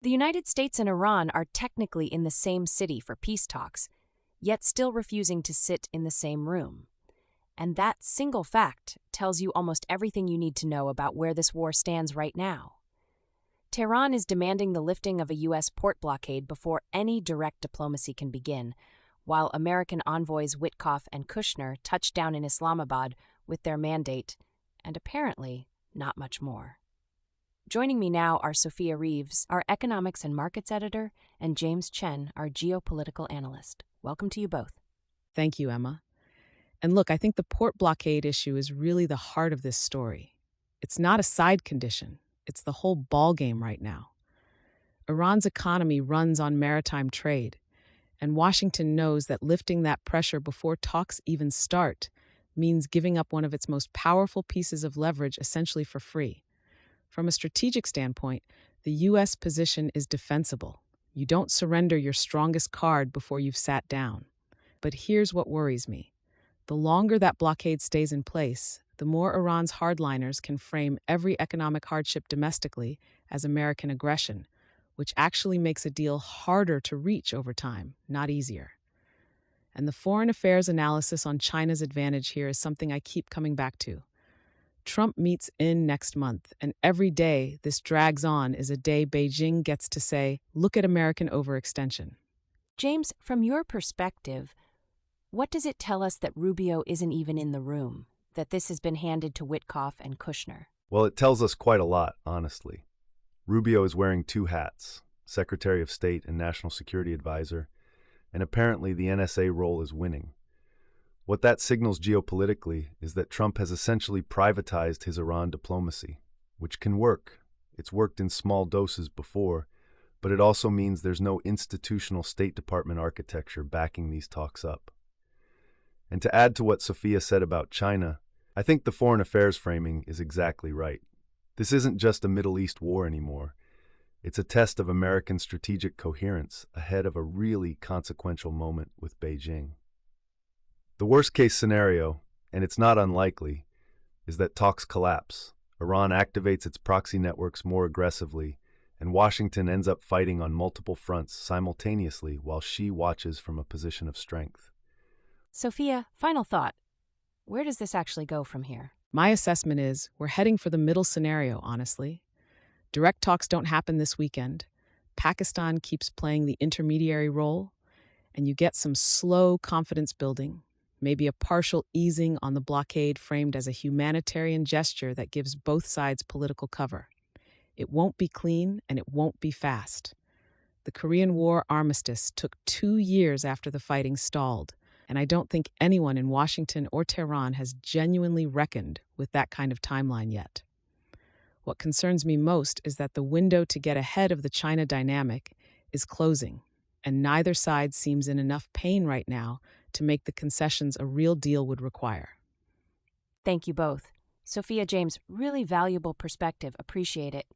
The United States and Iran are technically in the same city for peace talks, yet still refusing to sit in the same room. And that single fact tells you almost everything you need to know about where this war stands right now. Tehran is demanding the lifting of a U.S. port blockade before any direct diplomacy can begin, while American envoys Witkoff and Kushner touch down in Islamabad with their mandate, and apparently not much more. Joining me now are Sophia Reeves, our economics and markets editor, and James Chen, our geopolitical analyst. Welcome to you both. Thank you, Emma. And look, I think the port blockade issue is really the heart of this story. It's not a side condition, it's the whole ballgame right now. Iran's economy runs on maritime trade, and Washington knows that lifting that pressure before talks even start means giving up one of its most powerful pieces of leverage essentially for free. From a strategic standpoint, the U.S. position is defensible. You don't surrender your strongest card before you've sat down. But here's what worries me. The longer that blockade stays in place, the more Iran's hardliners can frame every economic hardship domestically as American aggression, which actually makes a deal harder to reach over time, not easier. And the foreign affairs analysis on China's advantage here is something I keep coming back to. Trump meets in next month, and every day this drags on is a day Beijing gets to say, look at American overextension. James, from your perspective, what does it tell us that Rubio isn't even in the room, that this has been handed to Witkoff and Kushner? Well, it tells us quite a lot, honestly. Rubio is wearing two hats, Secretary of State and National Security Advisor, and apparently the NSA role is winning. What that signals geopolitically is that Trump has essentially privatized his Iran diplomacy, which can work. It's worked in small doses before, but it also means there's no institutional State Department architecture backing these talks up. And to add to what Sophia said about China, I think the foreign affairs framing is exactly right. This isn't just a Middle East war anymore. It's a test of American strategic coherence ahead of a really consequential moment with Beijing. The worst-case scenario, and it's not unlikely, is that talks collapse, Iran activates its proxy networks more aggressively, and Washington ends up fighting on multiple fronts simultaneously while she watches from a position of strength. Sophia, final thought. Where does this actually go from here? My assessment is we're heading for the middle scenario, honestly. Direct talks don't happen this weekend. Pakistan keeps playing the intermediary role, and you get some slow confidence building, maybe a partial easing on the blockade framed as a humanitarian gesture that gives both sides political cover. It won't be clean and it won't be fast. The Korean War armistice took 2 years after the fighting stalled, and I don't think anyone in Washington or Tehran has genuinely reckoned with that kind of timeline yet. What concerns me most is that the window to get ahead of the China dynamic is closing, and neither side seems in enough pain right now to make the concessions a real deal would require. Thank you both. Sophia, James, really valuable perspective. Appreciate it.